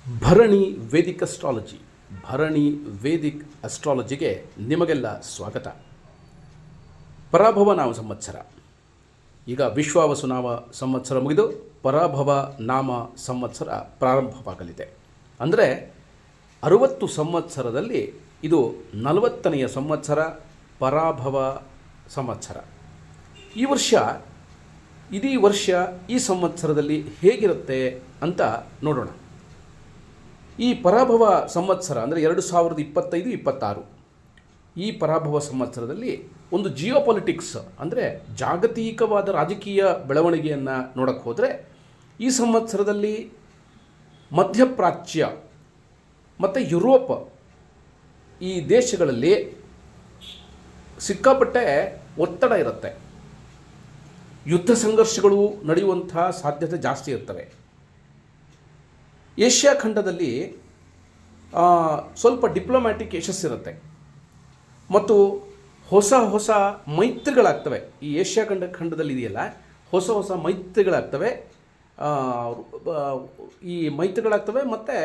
ಭರಣಿ Vedic astrology ಭರಣಿ Vedic ಅಸ್ಟ್ರಾಲಜಿಗೆ ನಿಮಗೆಲ್ಲ ಸ್ವಾಗತ. ಪರಾಭವ ನಾಮ ಸಂವತ್ಸರ, ಈಗ ವಿಶ್ವಾವಸುನಾಮ ಸಂವತ್ಸರ ಮುಗಿದು ಪರಾಭವ ನಾಮ ಸಂವತ್ಸರ ಪ್ರಾರಂಭವಾಗಲಿದೆ. ಅಂದರೆ 60 ಸಂವತ್ಸರದಲ್ಲಿ ಇದು 40ನೆಯ ಸಂವತ್ಸರ, ಪರಾಭವ ಸಂವತ್ಸರ. ಇಡೀ ವರ್ಷ ಈ ಸಂವತ್ಸರದಲ್ಲಿ ಹೇಗಿರುತ್ತೆ ಅಂತ ನೋಡೋಣ. ಈ ಪರಾಭವ ಸಂವತ್ಸರ ಅಂದರೆ 2025-26 ಈ ಪರಾಭವ ಸಂವತ್ಸರದಲ್ಲಿ ಒಂದು ಜಿಯೋಪೊಲಿಟಿಕ್ಸ್ ಅಂದರೆ ಜಾಗತಿಕವಾದ ರಾಜಕೀಯ ಬೆಳವಣಿಗೆಯನ್ನು ನೋಡಕ್ಕೆ ಹೋದರೆ ಈ ಸಂವತ್ಸರದಲ್ಲಿ ಮಧ್ಯಪ್ರಾಚ್ಯ ಮತ್ತು ಯುರೋಪ್ ಈ ದೇಶಗಳಲ್ಲಿ ಸಿಕ್ಕಾಪಟ್ಟೆ ಒತ್ತಡ ಇರುತ್ತೆ. ಯುದ್ಧ ಸಂಘರ್ಷಗಳು ನಡೆಯುವಂಥ ಸಾಧ್ಯತೆ ಜಾಸ್ತಿ ಇರ್ತವೆ. ಏಷ್ಯಾ ಖಂಡದಲ್ಲಿ ಸ್ವಲ್ಪ ಡಿಪ್ಲೊಮ್ಯಾಟಿಕ್ ಯಶಸ್ಸಿರುತ್ತೆ ಮತ್ತು ಹೊಸ ಮೈತ್ರಿಗಳಾಗ್ತವೆ. ಈ ಏಷ್ಯಾ ಖಂಡದಲ್ಲಿ ಇದೆಯಲ್ಲ, ಹೊಸ ಮೈತ್ರಿಗಳಾಗ್ತವೆ. ಈ ಮೈತ್ರಿಗಳಾಗ್ತವೆ ಮತ್ತು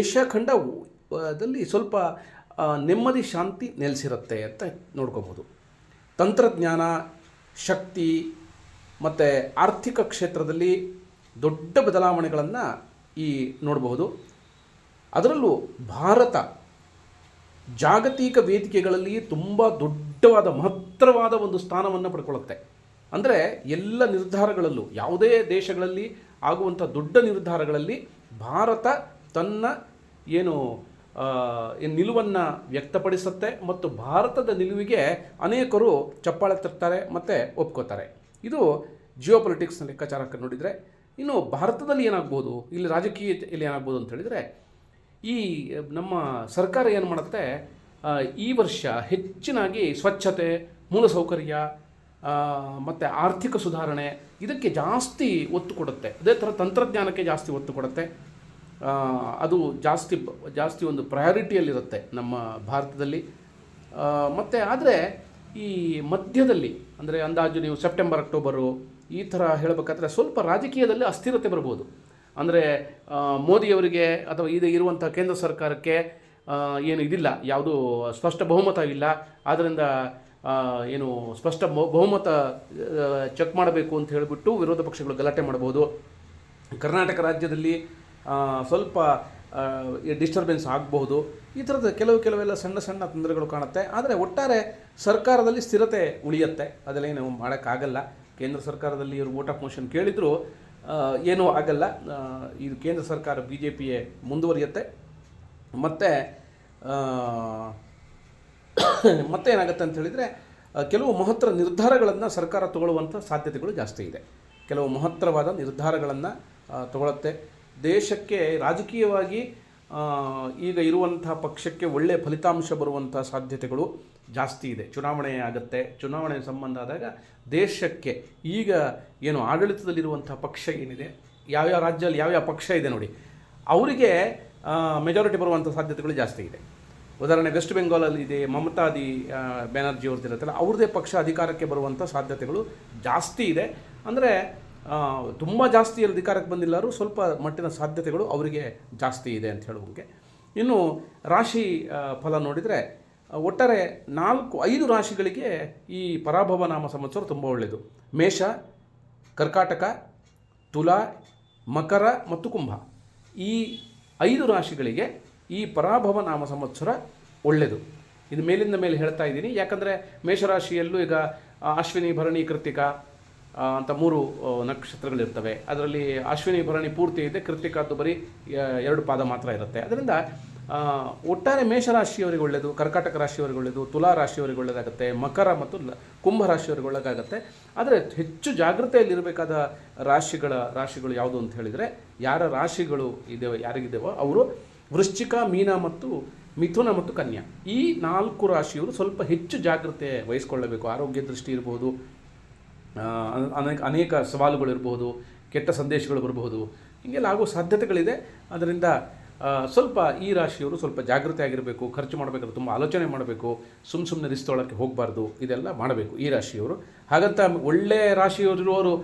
ಏಷ್ಯಾ ಖಂಡದಲ್ಲಿ ಸ್ವಲ್ಪ ನೆಮ್ಮದಿ ಶಾಂತಿ ನೆಲೆಸಿರುತ್ತೆ ಅಂತ ನೋಡ್ಕೋಬೋದು. ತಂತ್ರಜ್ಞಾನ, ಶಕ್ತಿ ಮತ್ತು ಆರ್ಥಿಕ ಕ್ಷೇತ್ರದಲ್ಲಿ ದೊಡ್ಡ ಬದಲಾವಣೆಗಳನ್ನು ನೋಡಬಹುದು. ಅದರಲ್ಲೂ ಭಾರತ ಜಾಗತಿಕ ವೇದಿಕೆಗಳಲ್ಲಿ ತುಂಬ ದೊಡ್ಡವಾದ ಮಹತ್ತರವಾದ ಒಂದು ಸ್ಥಾನವನ್ನು ಪಡ್ಕೊಳ್ಳುತ್ತೆ. ಅಂದರೆ ಎಲ್ಲ ನಿರ್ಧಾರಗಳಲ್ಲೂ, ಯಾವುದೇ ದೇಶಗಳಲ್ಲಿ ಆಗುವಂಥ ದೊಡ್ಡ ನಿರ್ಧಾರಗಳಲ್ಲಿ ಭಾರತ ತನ್ನ ನಿಲುವನ್ನು ವ್ಯಕ್ತಪಡಿಸುತ್ತೆ ಮತ್ತು ಭಾರತದ ನಿಲುವಿಗೆ ಅನೇಕರು ಚಪ್ಪಾಳೆ ತರ್ತಾರೆ ಮತ್ತು ಒಪ್ಕೋತಾರೆ. ಇದು ಜಿಯೋಪೊಲಿಟಿಕ್ಸ್ನ ಲೆಕ್ಕಾಚಾರಕ್ಕೆ ನೋಡಿದರೆ. ಇನ್ನು ಭಾರತದಲ್ಲಿ ಏನಾಗ್ಬೋದು, ಇಲ್ಲಿ ರಾಜಕೀಯದಲ್ಲಿ ಏನಾಗ್ಬೋದು ಅಂತ ಹೇಳಿದರೆ, ಈ ನಮ್ಮ ಸರ್ಕಾರ ಏನು ಮಾಡುತ್ತೆ, ಈ ವರ್ಷ ಹೆಚ್ಚಿನಾಗಿ ಸ್ವಚ್ಛತೆ, ಮೂಲಸೌಕರ್ಯ ಮತ್ತು ಆರ್ಥಿಕ ಸುಧಾರಣೆ ಇದಕ್ಕೆ ಜಾಸ್ತಿ ಒತ್ತು ಕೊಡುತ್ತೆ. ಅದೇ ಥರ ತಂತ್ರಜ್ಞಾನಕ್ಕೆ ಜಾಸ್ತಿ ಒತ್ತು ಕೊಡುತ್ತೆ. ಅದು ಜಾಸ್ತಿ ಒಂದು ಪ್ರಯಾರಿಟಿಯಲ್ಲಿರುತ್ತೆ ನಮ್ಮ ಭಾರತದಲ್ಲಿ. ಮತ್ತು ಆದರೆ ಈ ಮಧ್ಯದಲ್ಲಿ ಅಂದರೆ ಅಂದಾಜು ನೀವು ಸೆಪ್ಟೆಂಬರ್, ಅಕ್ಟೋಬರು ಈ ಥರ ಹೇಳಬೇಕಾದ್ರೆ ಸ್ವಲ್ಪ ರಾಜಕೀಯದಲ್ಲಿ ಅಸ್ಥಿರತೆ ಬರ್ಬೋದು. ಅಂದರೆ ಮೋದಿಯವರಿಗೆ ಅಥವಾ ಈಗ ಇರುವಂಥ ಕೇಂದ್ರ ಸರ್ಕಾರಕ್ಕೆ ಇದಿಲ್ಲ, ಯಾವುದೂ ಸ್ಪಷ್ಟ ಬಹುಮತ ಇಲ್ಲ. ಆದ್ದರಿಂದ ಸ್ಪಷ್ಟ ಬಹುಮತ ಚೆಕ್ ಮಾಡಬೇಕು ಅಂತ ಹೇಳಿಬಿಟ್ಟು ವಿರೋಧ ಪಕ್ಷಗಳು ಗಲಾಟೆ ಮಾಡ್ಬೋದು. ಕರ್ನಾಟಕ ರಾಜ್ಯದಲ್ಲಿ ಸ್ವಲ್ಪ ಡಿಸ್ಟರ್ಬೆನ್ಸ್ ಆಗಬಹುದು. ಈ ಥರದ ಕೆಲವೆಲ್ಲ ಸಣ್ಣ ತೊಂದರೆಗಳು ಕಾಣುತ್ತೆ. ಆದರೆ ಒಟ್ಟಾರೆ ಸರ್ಕಾರದಲ್ಲಿ ಸ್ಥಿರತೆ ಉಳಿಯುತ್ತೆ. ಅದೆಲ್ಲ ಏನು ಮಾಡೋಕ್ಕಾಗಲ್ಲ. ಕೇಂದ್ರ ಸರ್ಕಾರದಲ್ಲಿ ಇವರು ವೋಟ್ ಆಫ್ ಮೋಷನ್ ಕೇಳಿದರೂ ಏನೂ ಆಗಲ್ಲ. ಇದು ಕೇಂದ್ರ ಸರ್ಕಾರ BJP ಮುಂದುವರಿಯುತ್ತೆ. ಮತ್ತೇನಾಗುತ್ತೆ ಅಂತ ಹೇಳಿದರೆ, ಕೆಲವು ಮಹತ್ತರ ನಿರ್ಧಾರಗಳನ್ನು ಸರ್ಕಾರ ತಗೊಳ್ಳುವಂಥ ಸಾಧ್ಯತೆಗಳು ಜಾಸ್ತಿ ಇದೆ. ಕೆಲವು ಮಹತ್ತರವಾದ ನಿರ್ಧಾರಗಳನ್ನು ತಗೊಳುತ್ತೆ. ದೇಶಕ್ಕೆ ರಾಜಕೀಯವಾಗಿ ಈಗ ಇರುವಂಥ ಪಕ್ಷಕ್ಕೆ ಒಳ್ಳೆಯ ಫಲಿತಾಂಶ ಬರುವಂಥ ಸಾಧ್ಯತೆಗಳು ಜಾಸ್ತಿ ಇದೆ. ಚುನಾವಣೆ ಆಗುತ್ತೆ. ಚುನಾವಣೆ ಸಂಬಂಧ ಆದಾಗ ದೇಶಕ್ಕೆ ಈಗ ಆಡಳಿತದಲ್ಲಿರುವಂಥ ಪಕ್ಷ ಏನಿದೆ, ಯಾವ್ಯಾವ ರಾಜ್ಯದಲ್ಲಿ ಯಾವ್ಯಾವ ಪಕ್ಷ ಇದೆ ನೋಡಿ, ಅವರಿಗೆ ಮೆಜಾರಿಟಿ ಬರುವಂಥ ಸಾಧ್ಯತೆಗಳು ಜಾಸ್ತಿ ಇದೆ. ಉದಾಹರಣೆ ವೆಸ್ಟ್ ಬೆಂಗಾಲಲ್ಲಿ ಇದೆ, ಮಮತಾ ಬ್ಯಾನರ್ಜಿ ಅವ್ರದ್ದು ಇರುತ್ತಲ್ಲ, ಅವ್ರದ್ದೇ ಪಕ್ಷ ಅಧಿಕಾರಕ್ಕೆ ಬರುವಂಥ ಸಾಧ್ಯತೆಗಳು ಜಾಸ್ತಿ ಇದೆ. ಅಂದರೆ ತುಂಬ ಜಾಸ್ತಿ ಅಧಿಕಾರಕ್ಕೆ ಬಂದಿಲ್ಲರೂ ಸ್ವಲ್ಪ ಮಟ್ಟಿನ ಸಾಧ್ಯತೆಗಳು ಅವರಿಗೆ ಜಾಸ್ತಿ ಇದೆ ಅಂತ ಹೇಳುವಂಗೆ. ಇನ್ನು ರಾಶಿ ಫಲ ನೋಡಿದರೆ ಒಟ್ಟಾರೆ 5 ರಾಶಿಗಳಿಗೆ ಈ ಪರಾಭವ ನಾಮ ಸಂವತ್ಸರ ತುಂಬ ಒಳ್ಳೆಯದು. ಮೇಷ, ಕರ್ಕಾಟಕ, ತುಲಾ, ಮಕರ ಮತ್ತು ಕುಂಭ ಈ 5 ರಾಶಿಗಳಿಗೆ ಈ ಪರಾಭವ ನಾಮ ಸಂವತ್ಸರ ಒಳ್ಳೆಯದು. ಇದು ಮೇಲಿಂದ ಮೇಲೆ ಹೇಳ್ತಾ ಇದ್ದೀನಿ, ಯಾಕಂದರೆ ಮೇಷರಾಶಿಯಲ್ಲೂ ಈಗ ಅಶ್ವಿನಿ, ಭರಣಿ, ಕೃತ್ತಿಕ ಅಂತ 3 ನಕ್ಷತ್ರಗಳಿರ್ತವೆ. ಅದರಲ್ಲಿ ಅಶ್ವಿನಿ, ಭರಣಿ ಪೂರ್ತಿ ಇದೆ, ಕೃತ್ತಿಕದ್ದು ಬರೀ 2 ಪಾದ ಮಾತ್ರ ಇರುತ್ತೆ. ಅದರಿಂದ ಒಟ್ಟಾರೆ ಮೇಷರಾಶಿಯವರಿಗೆ ಒಳ್ಳೆಯದು, ಕರ್ಕಾಟಕ ರಾಶಿಯವರಿಗೆ ಒಳ್ಳೆಯದು, ತುಲಾ ರಾಶಿಯವರಿಗೆ ಒಳ್ಳೆಯದಾಗುತ್ತೆ, ಮಕರ ಮತ್ತು ಕುಂಭ ರಾಶಿಯವರಿಗೆ ಒಳ್ಳೆಯದಾಗುತ್ತೆ. ಆದರೆ ಹೆಚ್ಚು ಜಾಗೃತೆಯಲ್ಲಿರಬೇಕಾದ ರಾಶಿಗಳು ಯಾವುದು ಅಂತ ಹೇಳಿದರೆ, ಯಾರ ರಾಶಿಗಳು ಯಾರಿಗಿದ್ದೇವೋ ಅವರು ವೃಶ್ಚಿಕ, ಮೀನ ಮತ್ತು ಮಿಥುನ ಮತ್ತು ಕನ್ಯಾ. ಈ 4 ರಾಶಿಯವರು ಸ್ವಲ್ಪ ಹೆಚ್ಚು ಜಾಗೃತೆ ವಹಿಸ್ಕೊಳ್ಳಬೇಕು. ಆರೋಗ್ಯ ದೃಷ್ಟಿ ಇರಬಹುದು, ಅನೇಕ ಸವಾಲುಗಳಿರಬಹುದು, ಕೆಟ್ಟ ಸಂದೇಶಗಳು ಬರಬಹುದು, ಹೀಗೆಲ್ಲ ಆಗೋ ಸಾಧ್ಯತೆಗಳಿದೆ. ಅದರಿಂದ ಸ್ವಲ್ಪ ಈ ರಾಶಿಯವರು ಸ್ವಲ್ಪ ಜಾಗೃತಿ ಆಗಿರಬೇಕು, ಖರ್ಚು ಮಾಡಬೇಕಾದ್ರೆ ತುಂಬ ಆಲೋಚನೆ ಮಾಡಬೇಕು, ಸುಮ್ಮನೆ ರಿಸ್ಕ್ ತೊಗೊಳಕ್ಕೆ ಹೋಗಬಾರ್ದು, ಇದೆಲ್ಲ ಮಾಡಬೇಕು ಈ ರಾಶಿಯವರು. ಹಾಗಂತ ಒಳ್ಳೆ ರಾಶಿಯವರಿರುವವರು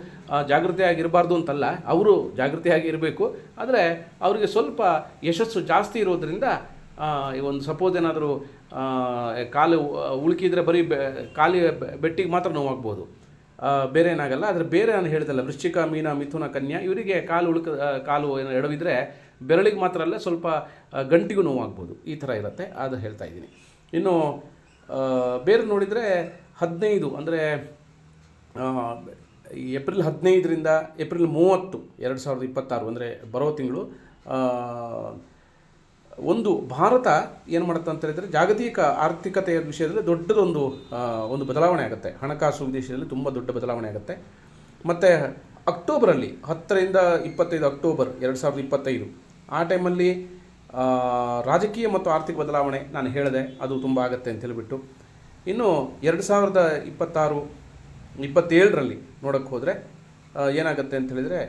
ಜಾಗೃತಿಯಾಗಿರಬಾರ್ದು ಅಂತಲ್ಲ, ಅವರು ಜಾಗೃತಿಯಾಗಿ ಇರಬೇಕು. ಆದರೆ ಅವರಿಗೆ ಸ್ವಲ್ಪ ಯಶಸ್ಸು ಜಾಸ್ತಿ ಇರೋದರಿಂದ ಒಂದು ಸಪೋಸ್ ಏನಾದರೂ ಕಾಲು ಉಳುಕಿದ್ರೆ ಬರೀ ಕಾಲಿ ಬೆಟ್ಟಿಗೆ ಮಾತ್ರ ನೋವಾಗ್ಬೋದು, ಬೇರೆ ಏನಾಗಲ್ಲ. ಆದರೆ ಬೇರೆ ನಾನು ಹೇಳ್ದಲ್ಲ, ವೃಶ್ಚಿಕ, ಮೀನ, ಮಿಥುನ, ಕನ್ಯಾ ಇವರಿಗೆ ಕಾಲು ಏನೋ ಎಡವಿದ್ರೆ ಬೆರಳಿಗೆ ಮಾತ್ರ ಅಲ್ಲ, ಸ್ವಲ್ಪ ಗಂಟಿಗೂ ನೋವಾಗ್ಬೋದು, ಈ ಥರ ಇರುತ್ತೆ. ಅದು ಹೇಳ್ತಾ ಇದ್ದೀನಿ. ಇನ್ನು ಬೇರೆ ನೋಡಿದರೆ 15 ಅಂದರೆ ಏಪ್ರಿಲ್ 15ರಿಂದ ಏಪ್ರಿಲ್ 30, 2026 ಅಂದರೆ ಬರೋ ತಿಂಗಳು ಒಂದು ಭಾರತ ಏನು ಮಾಡುತ್ತೆ ಅಂತ ಹೇಳಿದರೆ ಜಾಗತಿಕ ಆರ್ಥಿಕತೆಯ ವಿಷಯದಲ್ಲಿ ದೊಡ್ಡದೊಂದು ಬದಲಾವಣೆ ಆಗುತ್ತೆ. ಹಣಕಾಸು ವಿದೇಶದಲ್ಲಿ ತುಂಬ ದೊಡ್ಡ ಬದಲಾವಣೆ ಆಗುತ್ತೆ. ಮತ್ತು ಅಕ್ಟೋಬರಲ್ಲಿ 10ರಿಂದ 25 ಅಕ್ಟೋಬರ್ 2025 ಆ ಟೈಮಲ್ಲಿ ರಾಜಕೀಯ ಮತ್ತು ಆರ್ಥಿಕ ಬದಲಾವಣೆ ನಾನು ಹೇಳಿದೆ, ಅದು ತುಂಬ ಆಗುತ್ತೆ ಅಂತ ಹೇಳಿಬಿಟ್ಟು. ಇನ್ನು 2026, 27ರಲ್ಲಿ ನೋಡೋಕ್ಕೆ ಹೋದರೆ ಏನಾಗುತ್ತೆ ಅಂತ ಹೇಳಿದರೆ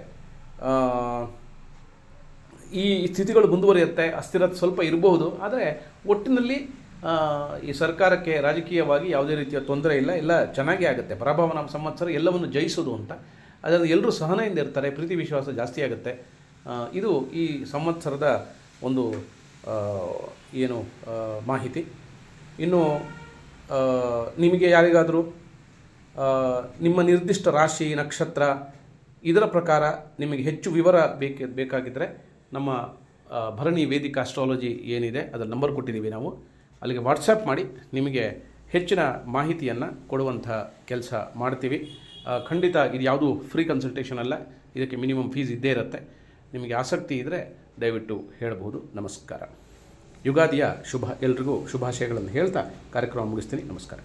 ಈ ಸ್ಥಿತಿಗಳು ಮುಂದುವರಿಯುತ್ತೆ, ಅಸ್ಥಿರತೆ ಸ್ವಲ್ಪ ಇರಬಹುದು. ಆದರೆ ಒಟ್ಟಿನಲ್ಲಿ ಈ ಸರ್ಕಾರಕ್ಕೆ ರಾಜಕೀಯವಾಗಿ ಯಾವುದೇ ರೀತಿಯ ತೊಂದರೆ ಇಲ್ಲ, ಚೆನ್ನಾಗೇ ಆಗುತ್ತೆ. ಪರಾಭವನ ಸಂವತ್ಸರ ಎಲ್ಲವನ್ನು ಜಯಿಸೋದು ಅಂತ, ಅದರಲ್ಲಿ ಎಲ್ಲರೂ ಸಹನೆಯಿಂದ ಇರ್ತಾರೆ, ಪ್ರೀತಿ ವಿಶ್ವಾಸ ಜಾಸ್ತಿ ಆಗುತ್ತೆ. ಇದು ಈ ಸಂವತ್ಸರದ ಒಂದು ಮಾಹಿತಿ. ಇನ್ನು ನಿಮಗೆ ಯಾರಿಗಾದರೂ ನಿಮ್ಮ ನಿರ್ದಿಷ್ಟ ರಾಶಿ, ನಕ್ಷತ್ರ ಇದರ ಪ್ರಕಾರ ನಿಮಗೆ ಹೆಚ್ಚು ವಿವರ ಬೇಕಾಗಿದ್ದರೆ ನಮ್ಮ ಭರಣಿ ವೇದಿಕ ಆಸ್ಟ್ರಾಲಜಿ ಏನಿದೆ ಅದರ ನಂಬರ್ ಕೊಟ್ಟಿದ್ದೀವಿ ನಾವು, ಅಲ್ಲಿಗೆ ವಾಟ್ಸಪ್ ಮಾಡಿ ನಿಮಗೆ ಹೆಚ್ಚಿನ ಮಾಹಿತಿಯನ್ನು ಕೊಡುವಂಥ ಕೆಲಸ ಮಾಡ್ತೀವಿ. ಖಂಡಿತ ಇದು ಯಾವುದೂ ಫ್ರೀ ಕನ್ಸಲ್ಟೇಷನ್ ಅಲ್ಲ, ಇದಕ್ಕೆ ಮಿನಿಮಮ್ ಫೀಸ್ ಇದ್ದೇ ಇರುತ್ತೆ. ನಿಮಗೆ ಆಸಕ್ತಿ ಇದ್ದರೆ ದಯವಿಟ್ಟು ಹೇಳಬಹುದು. ನಮಸ್ಕಾರ. ಯುಗಾದಿಯ ಎಲ್ರಿಗೂ ಶುಭಾಶಯಗಳನ್ನು ಹೇಳ್ತಾ ಕಾರ್ಯಕ್ರಮ ಮುಗಿಸ್ತೀನಿ. ನಮಸ್ಕಾರ.